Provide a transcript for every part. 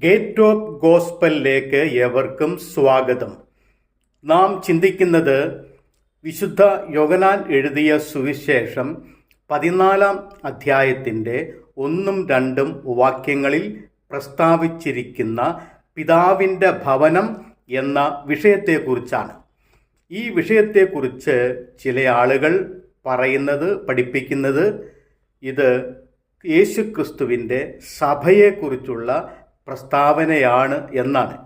Gate of ഗോസ്പലിലേക്ക് ഏവർക്കും സ്വാഗതം. നാം ചിന്തിക്കുന്നത് വിശുദ്ധ യോഹന്നാൻ എഴുതിയ സുവിശേഷം 14 അധ്യായത്തിൻ്റെ 1-2 വാക്യങ്ങളിൽ പ്രസ്താവിച്ചിരിക്കുന്ന പിതാവിൻ്റെ ഭവനം എന്ന വിഷയത്തെക്കുറിച്ചാണ്. ഈ വിഷയത്തെക്കുറിച്ച് ചില ആളുകൾ പഠിപ്പിക്കുന്നത് ഇത് യേശുക്രിസ്തുവിൻ്റെ സഭയെക്കുറിച്ചുള്ള പ്രസ്താവനയാണ് എന്നാണ്.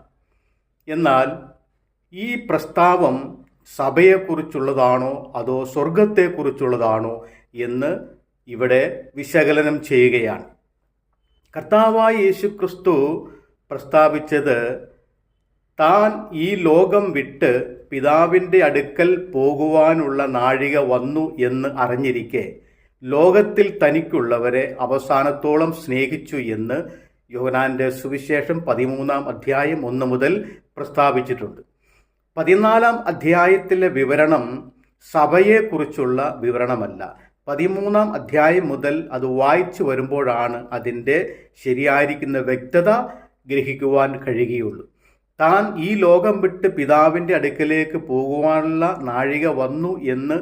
എന്നാൽ ഈ പ്രസ്താവം സഭയെക്കുറിച്ചുള്ളതാണോ അതോ സ്വർഗത്തെക്കുറിച്ചുള്ളതാണോ എന്ന് ഇവിടെ വിശകലനം ചെയ്യുകയാണ്. കർത്താവായ യേശുക്രിസ്തു പ്രസ്താവിച്ചത് താൻ ഈ ലോകം വിട്ട് പിതാവിൻ്റെ അടുക്കൽ പോകുവാനുള്ള നാഴിക വന്നു എന്ന് അറിഞ്ഞിരിക്കെ ലോകത്തിൽ തനിക്കുള്ളവരെ അവസാനത്തോളം സ്നേഹിച്ചു എന്ന് യോഹന്നാന്റെ സുവിശേഷം 13 അധ്യായം 1 മുതൽ പ്രസ്താവിച്ചിട്ടുണ്ട്. 14 അധ്യായത്തിലെ വിവരണം സഭയെക്കുറിച്ചുള്ള വിവരണമല്ല. 13 അധ്യായം മുതൽ അത് വായിച്ചു വരുമ്പോഴാണ് അതിൻ്റെ ശരിയായിരിക്കുന്ന വ്യക്തത ഗ്രഹിക്കുവാൻ കഴിയുകയുള്ളൂ. താൻ ഈ ലോകം വിട്ട് പിതാവിൻ്റെ അടുക്കലേക്ക് പോകുവാനുള്ള നാഴിക വന്നു എന്ന്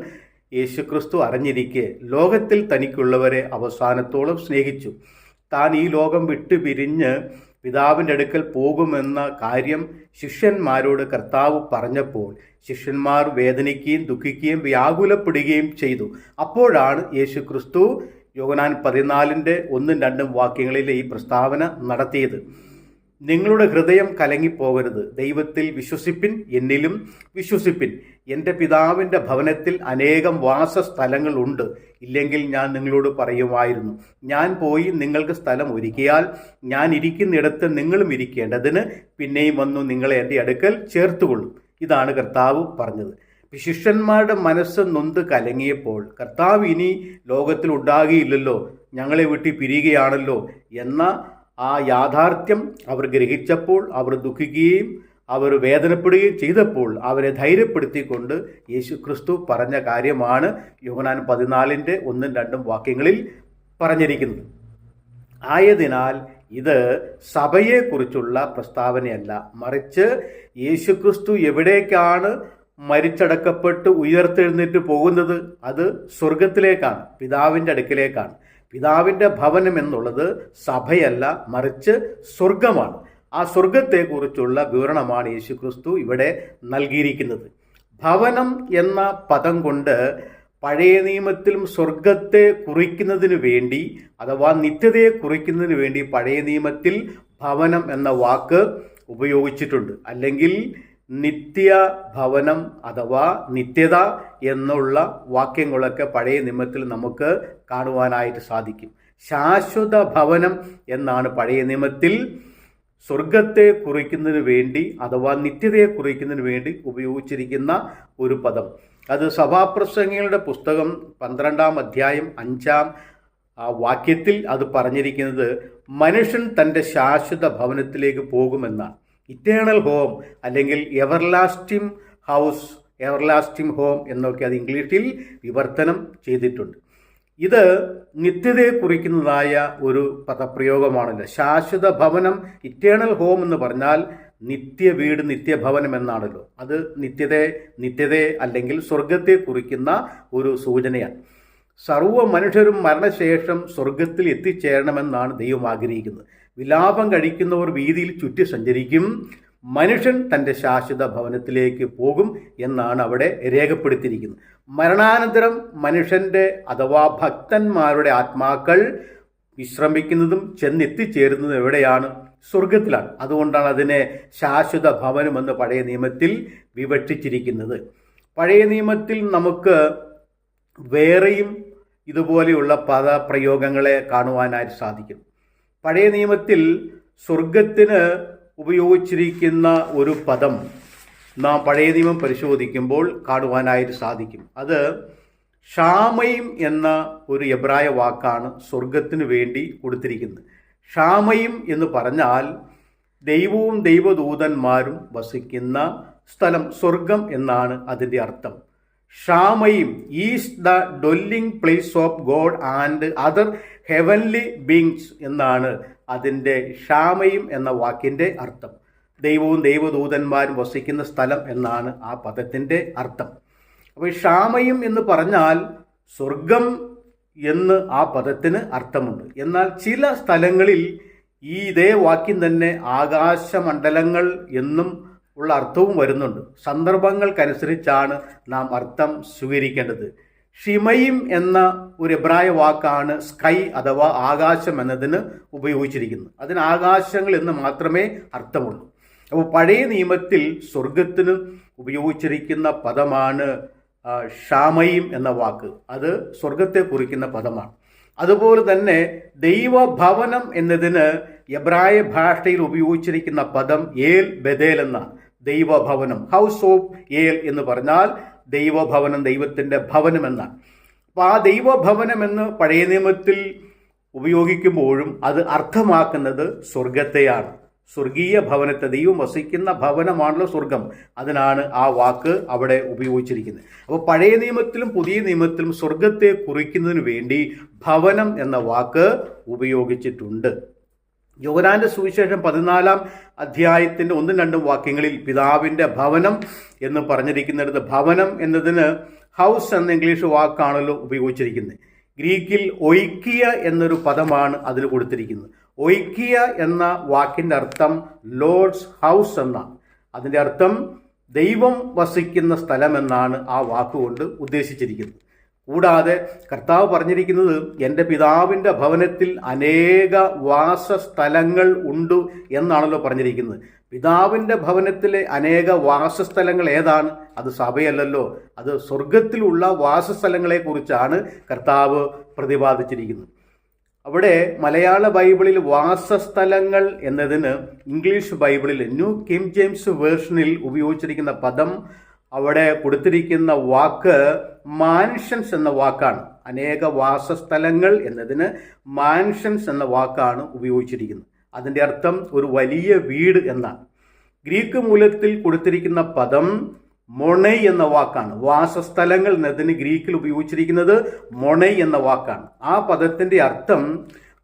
യേശുക്രിസ്തു അറിഞ്ഞിരിക്കെ ലോകത്തിൽ തനിക്കുള്ളവരെ അവസാനത്തോളം സ്നേഹിച്ചു. താൻ ഈ ലോകം വിട്ടു പിരിഞ്ഞ് പിതാവിൻ്റെ അടുക്കൽ പോകുമെന്ന കാര്യം ശിഷ്യന്മാരോട് കർത്താവ് പറഞ്ഞപ്പോൾ ശിഷ്യന്മാർ വേദനിക്കുകയും ദുഃഖിക്കുകയും വ്യാകുലപ്പെടുകയും ചെയ്തു. അപ്പോഴാണ് യേശുക്രിസ്തു യോഹന്നാൻ 14:1-2 വാക്യങ്ങളിലെ ഈ പ്രസ്താവന നടത്തിയത്. നിങ്ങളുടെ ഹൃദയം കലങ്ങിപ്പോകരുത്. ദൈവത്തിൽ വിശ്വസിപ്പിൻ, എന്നിലും വിശ്വസിപ്പിൻ. എൻ്റെ പിതാവിൻ്റെ ഭവനത്തിൽ അനേകം വാസസ്ഥലങ്ങൾ ഉണ്ട്. ഇല്ലെങ്കിൽ ഞാൻ നിങ്ങളോട് പറയുമായിരുന്നു. ഞാൻ പോയി നിങ്ങൾക്ക് സ്ഥലം ഒരുക്കിയാൽ ഞാൻ ഇരിക്കുന്നിടത്ത് നിങ്ങളും ഇരിക്കേണ്ടതിന് പിന്നെയും വന്നു നിങ്ങളെ എൻ്റെ അടുക്കൽ ചേർത്തുകൊള്ളും. ഇതാണ് കർത്താവ് പറഞ്ഞത്. ശിഷ്യന്മാരുടെ മനസ്സ് നൊന്ത് കലങ്ങിയപ്പോൾ കർത്താവ് ഇനി ലോകത്തിൽ ഉണ്ടാകുകയില്ലല്ലോ, ഞങ്ങളെ വിട്ട് പിരിയുകയാണല്ലോ എന്ന ആ യാഥാർത്ഥ്യം അവർ ഗ്രഹിച്ചപ്പോൾ അവർ ദുഃഖിക്കുകയും അവർ വേദനപ്പെടുകയും ചെയ്തപ്പോൾ അവരെ ധൈര്യപ്പെടുത്തിക്കൊണ്ട് യേശുക്രിസ്തു പറഞ്ഞ കാര്യമാണ് യോഹന്നാൻ 14:1-2 വാക്യങ്ങളിൽ പറഞ്ഞിരിക്കുന്നത്. ആയതിനാൽ ഇത് സഭയെക്കുറിച്ചുള്ള പ്രസ്താവനയല്ല, മറിച്ച് യേശുക്രിസ്തു എവിടേക്കാണ് മരിച്ചടക്കപ്പെട്ട് ഉയർത്തെഴുന്നേറ്റ് പോകുന്നത്? അത് സ്വർഗത്തിലേക്കാണ്, പിതാവിൻ്റെ അടുക്കിലേക്കാണ്. പിതാവിൻ്റെ ഭവനം എന്നുള്ളത് സഭയല്ല, മറിച്ച് സ്വർഗമാണ്. ആ സ്വർഗത്തെക്കുറിച്ചുള്ള വിവരണമാണ് യേശുക്രിസ്തു ഇവിടെ നൽകിയിരിക്കുന്നത്. ഭവനം എന്ന പദം കൊണ്ട് പഴയ നിയമത്തിലും സ്വർഗത്തെ കുറിക്കുന്നതിന് വേണ്ടി അഥവാ നിത്യതയെ കുറിക്കുന്നതിന് വേണ്ടി പഴയ നിയമത്തിൽ ഭവനം എന്ന വാക്ക് ഉപയോഗിച്ചിട്ടുണ്ട്. അല്ലെങ്കിൽ നിത്യ ഭവനം അഥവാ നിത്യത എന്നുള്ള വാക്യങ്ങളൊക്കെ പഴയ നിയമത്തിൽ നമുക്ക് കാണുവാനായിട്ട് സാധിക്കും. ശാശ്വത ഭവനം എന്നാണ് പഴയ നിയമത്തിൽ സ്വർഗത്തെ കുറിക്കുന്നതിന് വേണ്ടി അഥവാ നിത്യതയെ കുറിക്കുന്നതിന് വേണ്ടി ഉപയോഗിച്ചിരിക്കുന്ന ഒരു പദം. അത് സഭാപ്രസംഗികളുടെ പുസ്തകം 12 അധ്യായം 5 വാക്യത്തിൽ അത് പറഞ്ഞിരിക്കുന്നത് മനുഷ്യൻ തൻ്റെ ശാശ്വത ഭവനത്തിലേക്ക് പോകുമെന്നാണ്. ഇറ്റേണൽ ഹോം അല്ലെങ്കിൽ എവർലാസ്റ്റിംഗ് ഹൗസ്, എവർലാസ്റ്റിംഗ് ഹോം എന്നൊക്കെ അത് ഇംഗ്ലീഷിൽ വിവർത്തനം ചെയ്തിട്ടുണ്ട്. ഇത് നിത്യതയെ കുറിക്കുന്നതായ ഒരു പദപ്രയോഗമാണല്ലോ. ശാശ്വത ഭവനം, ഇറ്റേണൽ ഹോം എന്ന് പറഞ്ഞാൽ നിത്യ വീട്, നിത്യഭവനം എന്നാണല്ലോ. അത് നിത്യതയെ അല്ലെങ്കിൽ സ്വർഗത്തെ കുറിക്കുന്ന ഒരു സൂചനയാണ്. സർവ്വ മനുഷ്യരും മരണശേഷം സ്വർഗത്തിൽ എത്തിച്ചേരണമെന്നാണ് ദൈവം ആഗ്രഹിക്കുന്നത്. വിലാപം കഴിക്കുന്നവർ വീതിയിൽ ചുറ്റി സഞ്ചരിക്കും, മനുഷ്യൻ തൻ്റെ ശാശ്വത ഭവനത്തിലേക്ക് പോകും എന്നാണ് അവിടെ രേഖപ്പെടുത്തിയിരിക്കുന്നത്. മരണാനന്തരം മനുഷ്യൻ്റെ അഥവാ ഭക്തന്മാരുടെ ആത്മാക്കൾ വിശ്രമിക്കുന്നതും ചെന്നെത്തിച്ചേരുന്നതും എവിടെയാണ്? സ്വർഗത്തിലാണ്. അതുകൊണ്ടാണ് അതിനെ ശാശ്വത ഭവനമെന്ന് പഴയ നിയമത്തിൽ വിവക്ഷിച്ചിരിക്കുന്നത്. പഴയ നിയമത്തിൽ നമുക്ക് വേറെയും ഇതുപോലെയുള്ള പദപ്രയോഗങ്ങളെ കാണുവാനായിട്ട് സാധിക്കും. പഴയ നിയമത്തിൽ സ്വർഗത്തിന് ഉപയോഗിച്ചിരിക്കുന്ന ഒരു പദം നാം പഴയ നിയമം പരിശോധിക്കുമ്പോൾ കാണുവാനായിട്ട് സാധിക്കും. അത് ഷാമയിം എന്ന ഒരു എബ്രായ വാക്കാണ് സ്വർഗത്തിന് വേണ്ടി കൊടുത്തിരിക്കുന്നത്. ഷാമയിം എന്ന് പറഞ്ഞാൽ ദൈവവും ദൈവദൂതന്മാരും വസിക്കുന്ന സ്ഥലം, സ്വർഗം എന്നാണ് അതിൻ്റെ അർത്ഥം. ഷാമയിം is the dwelling place of God and other heavenly beings എന്നാണ് അതിൻ്റെ ഷാമയും എന്ന വാക്കിൻ്റെ അർത്ഥം. ദൈവവും ദൈവദൂതന്മാരും വസിക്കുന്ന സ്ഥലം എന്നാണ് ആ പദത്തിൻ്റെ അർത്ഥം. അപ്പോൾ ഷാമയും എന്ന് പറഞ്ഞാൽ സ്വർഗം എന്ന് ആ പദത്തിന് അർത്ഥമുണ്ട്. എന്നാൽ ചില സ്ഥലങ്ങളിൽ ഈ ഇതേ വാക്യം തന്നെ ആകാശമണ്ഡലങ്ങൾ എന്നും ഉള്ള അർത്ഥവും വരുന്നുണ്ട്. സന്ദർഭങ്ങൾക്കനുസരിച്ചാണ് നാം അർത്ഥം സ്വീകരിക്കേണ്ടത്. ഷിമയും എന്ന ഒരു എബ്രായ വാക്കാണ് സ്കൈ അഥവാ ആകാശം എന്നതിന് ഉപയോഗിച്ചിരിക്കുന്നത്. അതിന് ആകാശങ്ങൾ എന്ന് മാത്രമേ അർത്ഥമുള്ളൂ. അപ്പോൾ പഴയ നിയമത്തിൽ സ്വർഗത്തിന് ഉപയോഗിച്ചിരിക്കുന്ന പദമാണ് ഷാമയും എന്ന വാക്ക്. അത് സ്വർഗത്തെ കുറിക്കുന്ന പദമാണ്. അതുപോലെ തന്നെ ദൈവഭവനം എന്നതിന് എബ്രായ ഭാഷയിൽ ഉപയോഗിച്ചിരിക്കുന്ന പദം ഏൽ ബദേൽ എന്നാണ്. ദൈവഭവനം, ഹൗസ് ഓഫ് ഏൽ എന്ന് പറഞ്ഞാൽ ദൈവഭവനം, ദൈവത്തിൻ്റെ ഭവനം എന്നാണ്. അപ്പോൾ ആ ദൈവഭവനം എന്ന് പഴയ നിയമത്തിൽ ഉപയോഗിക്കുമ്പോഴും അത് അർത്ഥമാക്കുന്നത് സ്വർഗത്തെയാണ്. സ്വർഗീയ ഭവനത്തെ, ദൈവം വസിക്കുന്ന ഭവനമാണല്ലോ സ്വർഗം. അതിനാണ് ആ വാക്ക് അവിടെ ഉപയോഗിച്ചിരിക്കുന്നത്. അപ്പോൾ പഴയ നിയമത്തിലും പുതിയ നിയമത്തിലും സ്വർഗത്തെ കുറിക്കുന്നതിന് വേണ്ടി ഭവനം എന്ന വാക്ക് ഉപയോഗിച്ചിട്ടുണ്ട്. യോഹന്നാന്റെ സുവിശേഷം 14-ാം അധ്യായത്തിൻ്റെ 1-2 വാക്യങ്ങളിൽ പിതാവിൻ്റെ ഭവനം എന്ന് പറഞ്ഞിരിക്കുന്നിടത്ത് ഭവനം എന്നതിന് ഹൗസ് എന്ന ഇംഗ്ലീഷ് വാക്കാണല്ലോ ഉപയോഗിച്ചിരിക്കുന്നത്. ഗ്രീക്കിൽ ഒയ്ക്കിയ എന്നൊരു പദമാണ് അതിൽ കൊടുത്തിരിക്കുന്നത്. ഒയ്ക്കിയ എന്ന വാക്കിൻ്റെ അർത്ഥം ലോർഡ്സ് ഹൗസ് എന്നാണ്. അതിൻ്റെ അർത്ഥം ദൈവം വസിക്കുന്ന സ്ഥലം എന്നാണ് ആ വാക്കുകൊണ്ട് ഉദ്ദേശിച്ചിരിക്കുന്നത്. കൂടാതെ കർത്താവ് പറഞ്ഞിരിക്കുന്നത് എൻ്റെ പിതാവിൻ്റെ ഭവനത്തിൽ അനേക വാസസ്ഥലങ്ങൾ ഉണ്ട് എന്നാണല്ലോ പറഞ്ഞിരിക്കുന്നത്. പിതാവിൻ്റെ ഭവനത്തിലെ അനേക വാസസ്ഥലങ്ങൾ ഏതാണ്? അത് സഭയല്ലല്ലോ, അത് സ്വർഗത്തിലുള്ള വാസസ്ഥലങ്ങളെക്കുറിച്ചാണ് കർത്താവ് പ്രതിപാദിച്ചിരിക്കുന്നത്. അവിടെ മലയാള ബൈബിളിൽ വാസസ്ഥലങ്ങൾ എന്നതിന് ഇംഗ്ലീഷ് ബൈബിളിൽ ന്യൂ കിങ് ജെയിംസ് വേർഷനിൽ ഉപയോഗിച്ചിരിക്കുന്ന പദം, അവിടെ കൊടുത്തിരിക്കുന്ന വാക്ക് മാൻഷൻസ് എന്ന വാക്കാണ്. അനേക വാസസ്ഥലങ്ങൾ എന്നതിന് മാൻഷൻസ് എന്ന വാക്കാണ് ഉപയോഗിച്ചിരിക്കുന്നത്. അതിൻ്റെ അർത്ഥം ഒരു വലിയ വീട് എന്നാണ്. ഗ്രീക്ക് മൂലത്തിൽ കൊടുത്തിരിക്കുന്ന പദം മൊണൈ എന്ന വാക്കാണ്. വാസസ്ഥലങ്ങൾ എന്നതിന് ഗ്രീക്കിൽ ഉപയോഗിച്ചിരിക്കുന്നത് മൊണൈ എന്ന വാക്കാണ്. ആ പദത്തിൻ്റെ അർത്ഥം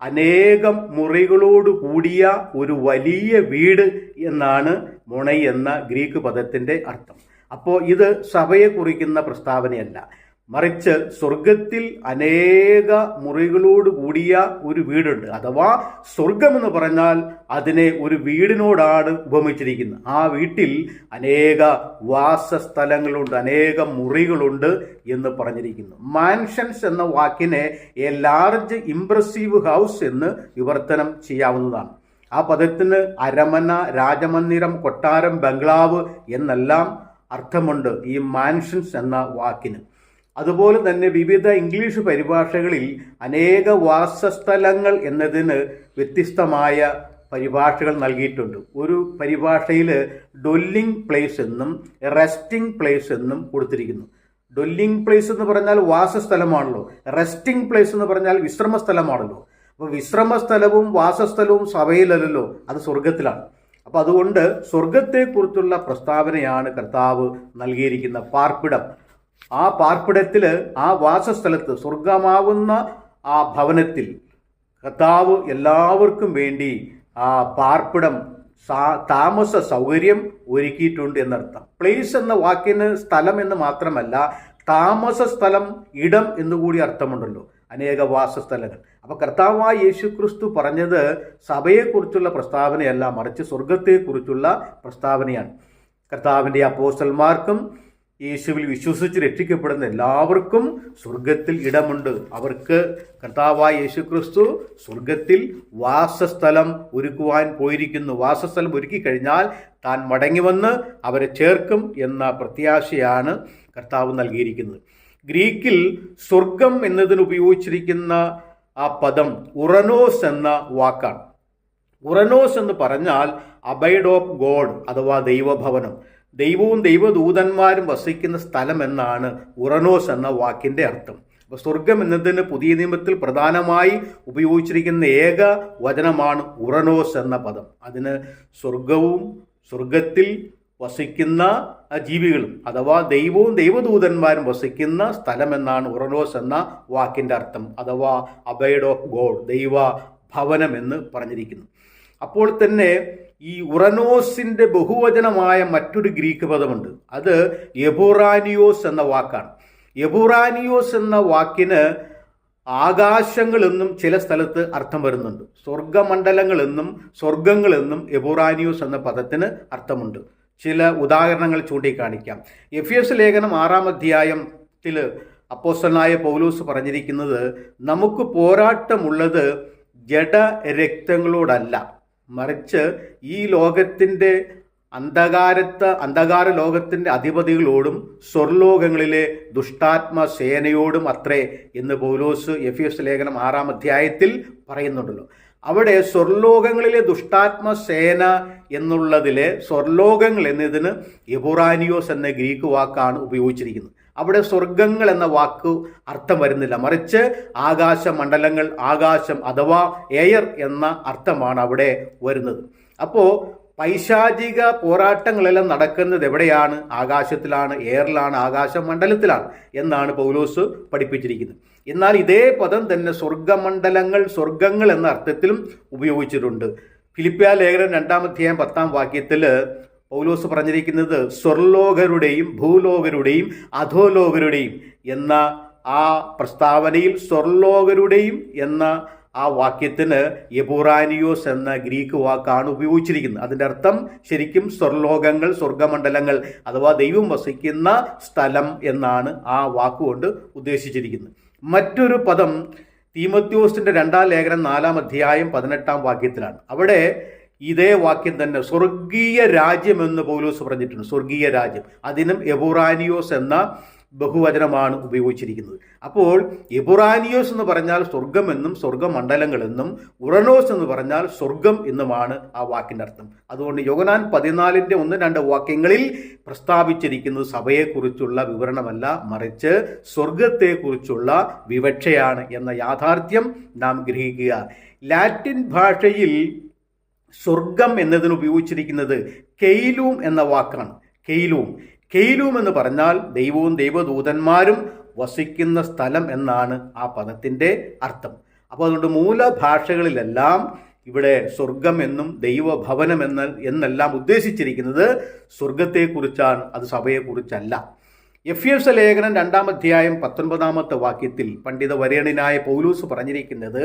അനേകം മുറികളോട് കൂടിയ ഒരു വലിയ വീട് എന്നാണ് മൊണൈ എന്ന ഗ്രീക്ക് പദത്തിൻ്റെ അർത്ഥം. അപ്പോൾ ഇത് സഭയെ കുറിക്കുന്ന പ്രസ്താവനയല്ല, മറിച്ച് സ്വർഗത്തിൽ അനേക മുറികളോട് കൂടിയ ഒരു വീടുണ്ട്. അഥവാ സ്വർഗമെന്ന് പറഞ്ഞാൽ അതിനെ ഒരു വീടിനോടാണ് ഉപമിച്ചിരിക്കുന്നത്. ആ വീട്ടിൽ അനേക വാസസ്ഥലങ്ങളുണ്ട്, അനേകം മുറികളുണ്ട് എന്ന് പറഞ്ഞിരിക്കുന്നു. മാൻഷൻസ് എന്ന വാക്കിനെ എ ലാർജ് ഇംപ്രസീവ് ഹൗസ് എന്ന് വിവർത്തനം ചെയ്യാവുന്നതാണ്. ആ പദത്തിന് അരമന, രാജമന്ദിരം, കൊട്ടാരം, ബംഗ്ലാവ് എന്നെല്ലാം അർത്ഥമുണ്ട് ഈ മാൻഷൻസ് എന്ന വാക്കിന്. അതുപോലെ തന്നെ വിവിധ ഇംഗ്ലീഷ് പരിഭാഷകളിൽ അനേക വാസസ്ഥലങ്ങൾ എന്നതിന് വ്യത്യസ്തമായ പരിഭാഷകൾ നൽകിയിട്ടുണ്ട്. ഒരു പരിഭാഷയിൽ ഡൊല്ലിംഗ് പ്ലേസ് എന്നും റെസ്റ്റിംഗ് പ്ലേസ് എന്നും കൊടുത്തിരിക്കുന്നു. ഡൊല്ലിംഗ് പ്ലേസ് എന്ന് പറഞ്ഞാൽ വാസസ്ഥലമാണല്ലോ, റെസ്റ്റിംഗ് പ്ലേസ് എന്ന് പറഞ്ഞാൽ വിശ്രമ സ്ഥലമാണല്ലോ. അപ്പോൾ വിശ്രമ സ്ഥലവും വാസസ്ഥലവും സഭയിലല്ലോ, അത് സ്വർഗത്തിലാണ്. അപ്പം അതുകൊണ്ട് സ്വർഗത്തെക്കുറിച്ചുള്ള പ്രസ്താവനയാണ് കർത്താവ് നൽകിയിരിക്കുന്ന പാർപ്പിടം. ആ പാർപ്പിടത്തിൽ, ആ വാസസ്ഥലത്ത്, സ്വർഗമാവുന്ന ആ ഭവനത്തിൽ കർത്താവ് എല്ലാവർക്കും വേണ്ടി ആ പാർപ്പിടം, താമസ സൗകര്യം ഒരുക്കിയിട്ടുണ്ട് എന്നർത്ഥം. പ്ലേസ് എന്ന വാക്കിന് സ്ഥലം എന്ന് മാത്രമല്ല, താമസ സ്ഥലം, ഇടം എന്നുകൂടി അർത്ഥമുണ്ടല്ലോ, അനേക വാസസ്ഥലങ്ങൾ. അപ്പോൾ കർത്താവായ യേശുക്രിസ്തു പറഞ്ഞത് സഭയെക്കുറിച്ചുള്ള പ്രസ്താവനയല്ല, മറിച്ച് സ്വർഗത്തെക്കുറിച്ചുള്ള പ്രസ്താവനയാണ്. കർത്താവിൻ്റെ അപ്പോസ്തലന്മാർക്കും യേശുവിൽ വിശ്വസിച്ച് രക്ഷിക്കപ്പെടുന്ന എല്ലാവർക്കും സ്വർഗത്തിൽ ഇടമുണ്ട്. അവർക്ക് കർത്താവായ യേശുക്രിസ്തു സ്വർഗത്തിൽ വാസസ്ഥലം ഒരുക്കുവാൻ പോയിരിക്കുന്നു. വാസസ്ഥലം ഒരുക്കി കഴിഞ്ഞാൽ താൻ മടങ്ങി വന്ന് അവരെ ചേർക്കും എന്ന പ്രത്യാശയാണ് കർത്താവ് നൽകിയിരിക്കുന്നത്. ഗ്രീക്കിൽ സ്വർഗം എന്നതിന് ഉപയോഗിച്ചിരിക്കുന്ന ആ പദം ഉറനോസ് എന്ന വാക്കാണ്. ഉറനോസ് എന്ന് പറഞ്ഞാൽ അബൈഡ് ഓഫ് ഗോഡ് അഥവാ ദൈവഭവനം, ദൈവവും ദൈവദൂതന്മാരും വസിക്കുന്ന സ്ഥലം എന്നാണ് ഉറനോസ് എന്ന വാക്കിൻ്റെ അർത്ഥം. അപ്പോൾ സ്വർഗം എന്നതിന് പുതിയ നിയമത്തിൽ പ്രധാനമായി ഉപയോഗിച്ചിരിക്കുന്ന ഏക വചനമാണ് ഉറനോസ് എന്ന പദം. അതിന് സ്വർഗവും സ്വർഗത്തിൽ വസിക്കുന്ന ജീവികളും അഥവാ ദൈവവും ദൈവദൂതന്മാരും വസിക്കുന്ന സ്ഥലം എന്നാണ് ഉറനോസ് എന്ന വാക്കിൻ്റെ അർത്ഥം, അഥവാ അബൈഡ് ഓഫ് ഗോഡ്, ദൈവ ഭവനം എന്ന് പറഞ്ഞിരിക്കുന്നു. അപ്പോൾ തന്നെ ഈ ഉറനോസിൻ്റെ ബഹുവചനമായ മറ്റൊരു ഗ്രീക്ക് പദമുണ്ട്. അത് എബുറാനിയോസ് എന്ന വാക്കാണ്. എബുറാനിയോസ് എന്ന വാക്കിന് ആകാശങ്ങളെന്നും ചില സ്ഥലത്ത് അർത്ഥം വരുന്നുണ്ട്. സ്വർഗമണ്ഡലങ്ങളെന്നും സ്വർഗങ്ങളെന്നും എബുറാനിയോസ് എന്ന പദത്തിന് അർത്ഥമുണ്ട്. ചില ഉദാഹരണങ്ങൾ ചൂണ്ടിക്കാണിക്കാം. എഫേസ്യ ലേഖനം 6-ാം അധ്യായത്തിൽ അപ്പോസ്തലനായ പൗലോസ് പറഞ്ഞിരിക്കുന്നത്, നമുക്ക് പോരാട്ടമുള്ളത് ജഡരക്തങ്ങളോടല്ല, മറിച്ച് ഈ ലോകത്തിൻ്റെ അന്ധകാര ലോകത്തിൻ്റെ അധിപതികളോടും സ്വർലോകങ്ങളിലെ ദുഷ്ടാത്മ സേനയോടും അത്രേ എന്ന് പൗലോസ് എഫേസ്യ ലേഖനം 6-ാം അധ്യായത്തിൽ പറയുന്നുണ്ടല്ലോ. അവിടെ സ്വർലോകങ്ങളിലെ ദുഷ്ടാത്മ സേന എന്നുള്ളതിലെ സ്വർലോകങ്ങൾ എന്നതിന് എബുറാനിയോസ് എന്ന ഗ്രീക്ക് വാക്കാണ് ഉപയോഗിച്ചിരിക്കുന്നത്. അവിടെ സ്വർഗങ്ങൾ എന്ന വാക്ക് അർത്ഥം വരുന്നില്ല, മറിച്ച് ആകാശമണ്ഡലങ്ങൾ, ആകാശം അഥവാ എയർ എന്ന അർത്ഥമാണ് അവിടെ വരുന്നത്. അപ്പോൾ പൈശാചിക പോരാട്ടങ്ങളെല്ലാം നടക്കുന്നത് എവിടെയാണ്? ആകാശത്തിലാണ്, എയറിലാണ്, ആകാശമണ്ഡലത്തിലാണ് എന്നാണ് പൗലോസ് പഠിപ്പിച്ചിരിക്കുന്നത്. എന്നാൽ ഇതേ പദം തന്നെ സ്വർഗമണ്ഡലങ്ങൾ, സ്വർഗങ്ങൾ എന്ന അർത്ഥത്തിലും ഉപയോഗിച്ചിട്ടുണ്ട്. ഫിലിപ്പിയ ലേഖനം 2-ാം അധ്യായം 10-ാം വാക്യത്തിൽ പൗലോസ് പറഞ്ഞിരിക്കുന്നത് സ്വർലോകരുടെയും ഭൂലോകരുടെയും അധോലോകരുടെയും എന്ന ആ പ്രസ്താവനയിൽ സ്വർലോകരുടെയും എന്ന ആ വാക്യത്തിന് എബുറാനിയോസ് എന്ന ഗ്രീക്ക് വാക്കാണ് ഉപയോഗിച്ചിരിക്കുന്നത്. അതിൻ്റെ അർത്ഥം ശരിക്കും സ്വർലോകങ്ങൾ, സ്വർഗമണ്ഡലങ്ങൾ അഥവാ ദൈവം വസിക്കുന്ന സ്ഥലം എന്നാണ് ആ വാക്കുകൊണ്ട് ഉദ്ദേശിച്ചിരിക്കുന്നത്. മറ്റൊരു പദം തീമോഥെയോസിൻ്റെ 2-ാം ലേഖനം 4-ാം അധ്യായം 18-ാം വാക്യത്തിലാണ്. അവിടെ ഇതേ വാക്യം തന്നെ സ്വർഗീയ രാജ്യം എന്ന് പൗലോസ് പറഞ്ഞിട്ടുണ്ട്. സ്വർഗീയ രാജ്യം, അതിനും എബുറാനിയോസ് എന്ന ബഹുവചനമാണ് ഉപയോഗിച്ചിരിക്കുന്നത്. അപ്പോൾ എബുറാനിയോസ് എന്ന് പറഞ്ഞാൽ സ്വർഗമെന്നും സ്വർഗമണ്ഡലങ്ങളെന്നും, ഉറനോസ് എന്ന് പറഞ്ഞാൽ സ്വർഗം എന്നുമാണ് ആ വാക്കിൻ്റെ അർത്ഥം. അതുകൊണ്ട് യോഹന്നാൻ 14-ന്റെ 1-2 വാക്യങ്ങളിൽ പ്രസ്താവിച്ചിരിക്കുന്നത് സഭയെക്കുറിച്ചുള്ള വിവരണമല്ല, മറിച്ച് സ്വർഗത്തെക്കുറിച്ചുള്ള വിവക്ഷയാണ് എന്ന യാഥാർത്ഥ്യം നാം ഗ്രഹിക്കുക. ലാറ്റിൻ ഭാഷയിൽ സ്വർഗം എന്നതിന് ഉപയോഗിച്ചിരിക്കുന്നത് കെയിലൂം എന്ന വാക്കാണ്. കെയിലൂം എന്ന് പറഞ്ഞാൽ ദൈവവും ദൈവദൂതന്മാരും വസിക്കുന്ന സ്ഥലം എന്നാണ് ആ പദത്തിൻ്റെ അർത്ഥം. അപ്പോൾ അതുകൊണ്ട് മൂലഭാഷകളിലെല്ലാം ഇവിടെ സ്വർഗം എന്നും ദൈവഭവനം എന്നെല്ലാം ഉദ്ദേശിച്ചിരിക്കുന്നത് സ്വർഗത്തെക്കുറിച്ചാണ്, അത് സഭയെക്കുറിച്ചല്ല. എഫേസ്യ ലേഖനം 2-ാം അധ്യായം 19-ാമത്തെ വാക്യത്തിൽ പണ്ഡിത വരേണ്യനായ പൗലോസ് പറഞ്ഞിരിക്കുന്നത്,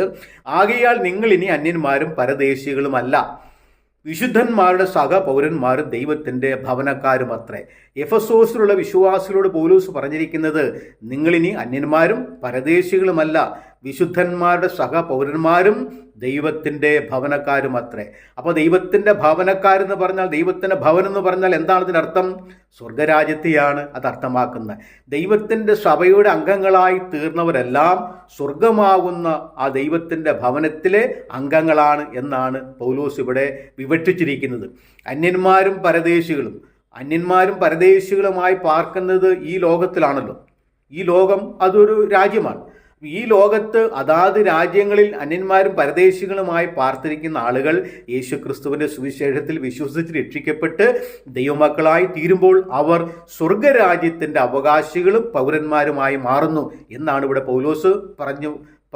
ആകയാൽ നിങ്ങൾ ഇനി അന്യന്മാരും പരദേശികളുമല്ല, വിശുദ്ധന്മാരുടെ സഹപൗരന്മാരും ദൈവത്തിൻ്റെ ഭവനക്കാരും അത്രേ. എഫെസോസിലുള്ള വിശ്വാസികളോട് പൗലോസ് പറഞ്ഞിരിക്കുന്നത്, നിങ്ങളിനി അന്യന്മാരും പരദേശികളുമല്ല, വിശുദ്ധന്മാരുടെ സഹപൗരന്മാരും ദൈവത്തിൻ്റെ ഭവനക്കാരും അത്രേ. അപ്പോൾ ദൈവത്തിൻ്റെ ഭവനക്കാരെന്ന് പറഞ്ഞാൽ, ദൈവത്തിൻ്റെ ഭവനം എന്ന് പറഞ്ഞാൽ എന്താണ് ഇതിനർത്ഥം? സ്വർഗരാജ്യത്തെയാണ് അത് അർത്ഥമാക്കുന്നത്. ദൈവത്തിൻ്റെ സഭയുടെ അംഗങ്ങളായി തീർന്നവരെല്ലാം സ്വർഗമാകുന്ന ആ ദൈവത്തിൻ്റെ ഭവനത്തിലെ അംഗങ്ങളാണ് എന്നാണ് പൗലോസ് ഇവിടെ വിവക്ഷിച്ചിരിക്കുന്നത്. അന്യന്മാരും പരദേശികളുമായി പാർക്കുന്നത് ഈ ലോകത്തിലാണല്ലോ. ഈ ലോകം അതൊരു രാജ്യമാണ്. ഈ ലോകത്ത് അതാത് രാജ്യങ്ങളിൽ അന്യന്മാരും പരദേശികളുമായി പാർത്തിരിക്കുന്ന ആളുകൾ യേശുക്രിസ്തുവിൻ്റെ സുവിശേഷത്തിൽ വിശ്വസിച്ച് രക്ഷിക്കപ്പെട്ട് ദൈവമക്കളായി തീരുമ്പോൾ അവർ സ്വർഗരാജ്യത്തിൻ്റെ അവകാശികളും പൗരന്മാരുമായി മാറുന്നു എന്നാണ് ഇവിടെ പൗലോസ്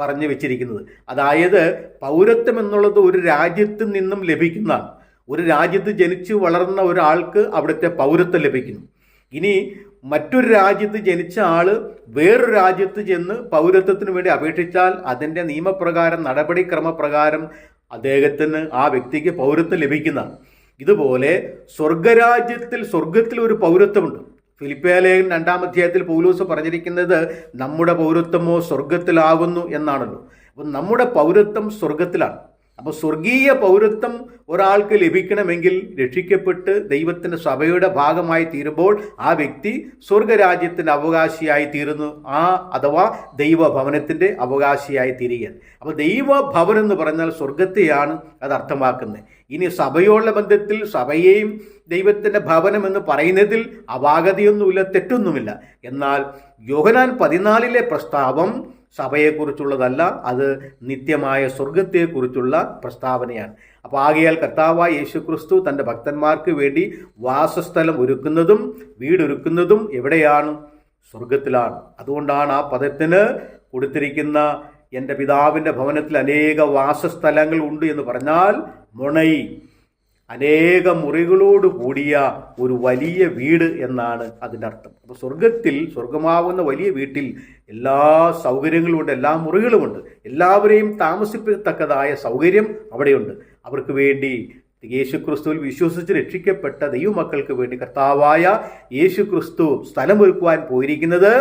പറഞ്ഞു വെച്ചിരിക്കുന്നത്. അതായത് പൗരത്വം എന്നുള്ളത് ഒരു രാജ്യത്ത് നിന്നും ലഭിക്കുന്നതാണ്. ഒരു രാജ്യത്ത് ജനിച്ചു വളർന്ന ഒരാൾക്ക് അവിടുത്തെ പൗരത്വം ലഭിക്കുന്നു. ഇനി മറ്റൊരു രാജ്യത്ത് ജനിച്ച ആൾ വേറൊരു രാജ്യത്ത് ചെന്ന് പൗരത്വത്തിന് വേണ്ടി അപേക്ഷിച്ചാൽ അതിൻ്റെ നിയമപ്രകാരം, നടപടിക്രമപ്രകാരം അദ്ദേഹത്തിന്, ആ വ്യക്തിക്ക് പൗരത്വം ലഭിക്കുന്നതാണ്. ഇതുപോലെ സ്വർഗത്തിൽ ഒരു പൗരത്വമുണ്ട്. ഫിലിപ്പിയ ലേഖനം 2-ാം അധ്യായത്തിൽ പൗലോസ് പറഞ്ഞിരിക്കുന്നത് നമ്മുടെ പൗരത്വമോ സ്വർഗത്തിലാകുന്നു എന്നാണല്ലോ. അപ്പം നമ്മുടെ പൗരത്വം സ്വർഗത്തിലാണ്. അപ്പോൾ സ്വർഗീയ പൗരത്വം ഒരാൾക്ക് ലഭിക്കണമെങ്കിൽ രക്ഷിക്കപ്പെട്ട് ദൈവത്തിൻ്റെ സഭയുടെ ഭാഗമായി തീരുമ്പോൾ ആ വ്യക്തി സ്വർഗരാജ്യത്തിൻ്റെ അവകാശിയായി തീരുന്നു, അഥവാ ദൈവഭവനത്തിൻ്റെ അവകാശിയായി തീരുകയാണ്. അപ്പോൾ ദൈവഭവനം എന്ന് പറഞ്ഞാൽ സ്വർഗത്തെയാണ് അത് അർത്ഥമാക്കുന്നത്. ഇനി സഭയോടുള്ള ബന്ധത്തിൽ സഭയെയും ദൈവത്തിൻ്റെ ഭവനം എന്ന് പറയുന്നതിൽ അപാകതയൊന്നുമില്ല, തെറ്റൊന്നുമില്ല. എന്നാൽ യോഹന്നാൻ 14-ലെ പ്രസ്താവം സഭയെക്കുറിച്ചുള്ളതല്ല, അത് നിത്യമായ സ്വർഗത്തെക്കുറിച്ചുള്ള പ്രസ്താവനയാണ്. അപ്പോൾ ആകയാൽ കർത്താവായ യേശുക്രിസ്തു തൻ്റെ ഭക്തന്മാർക്ക് വേണ്ടി വാസസ്ഥലം ഒരുക്കുന്നതും വീടൊരുക്കുന്നതും എവിടെയാണ്? സ്വർഗത്തിലാണ്. അതുകൊണ്ടാണ് ആ പദത്തിന് കൊടുത്തിരിക്കുന്ന എൻ്റെ പിതാവിൻ്റെ ഭവനത്തിൽ അനേക വാസസ്ഥലങ്ങൾ ഉണ്ട് എന്ന് പറഞ്ഞാൽ മുണൈ, അനേക മുറികളോട് കൂടിയ ഒരു വലിയ വീട് എന്നാണ് അതിൻ്റെ അർത്ഥം. അപ്പോൾ സ്വർഗമാവുന്ന വലിയ വീട്ടിൽ എല്ലാ സൗകര്യങ്ങളുമുണ്ട്, എല്ലാ മുറികളുമുണ്ട്, എല്ലാവരെയും താമസിപ്പിക്കത്തക്കതായ സൗകര്യം അവിടെയുണ്ട്. അവർക്ക് വേണ്ടി യേശുക്രിസ്തുവിൽ വിശ്വസിച്ച് രക്ഷിക്കപ്പെട്ട ദൈവമക്കൾക്ക് വേണ്ടി കർത്താവായ യേശുക്രിസ്തു സ്ഥലമൊരുക്കുവാൻ പോയിരിക്കുന്നത്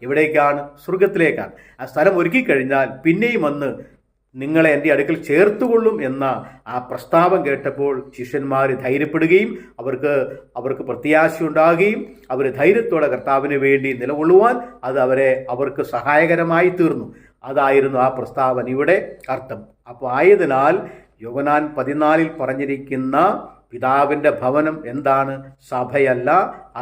എവിടേക്കാണ്? സ്വർഗത്തിലേക്കാണ്. ആ സ്ഥലം ഒരുക്കി കഴിഞ്ഞാൽ പിന്നെയും വന്ന് നിങ്ങളെ എൻ്റെ അടുക്കൽ ചേർത്തുകൊള്ളും എന്ന ആ പ്രസ്താവം കേട്ടപ്പോൾ ശിഷ്യന്മാർ ധൈര്യപ്പെടുകയും അവർക്ക് പ്രത്യാശയുണ്ടാകുകയും അവർ ധൈര്യത്തോടെ കർത്താവിന് വേണ്ടി നിലകൊള്ളുവാൻ അത് അവർക്ക് സഹായകരമായി തീർന്നു. അതായിരുന്നു ആ പ്രസ്താവനയുടെ അർത്ഥം. അപ്പോൾ ആയതിനാൽ യോഹന്നാൻ 14 പറഞ്ഞിരിക്കുന്ന പിതാവിൻ്റെ ഭവനം എന്താണ്? സഭയല്ല,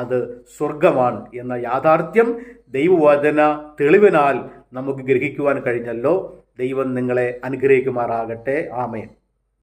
അത് സ്വർഗമാണ് എന്ന യാഥാർത്ഥ്യം ദൈവവചന തെളിവിനാൽ നമുക്ക് ഗ്രഹിക്കുവാൻ കഴിഞ്ഞല്ലോ. ദൈവം നിങ്ങളെ അനുഗ്രഹിക്കുമാറാകട്ടെ. ആമേൻ.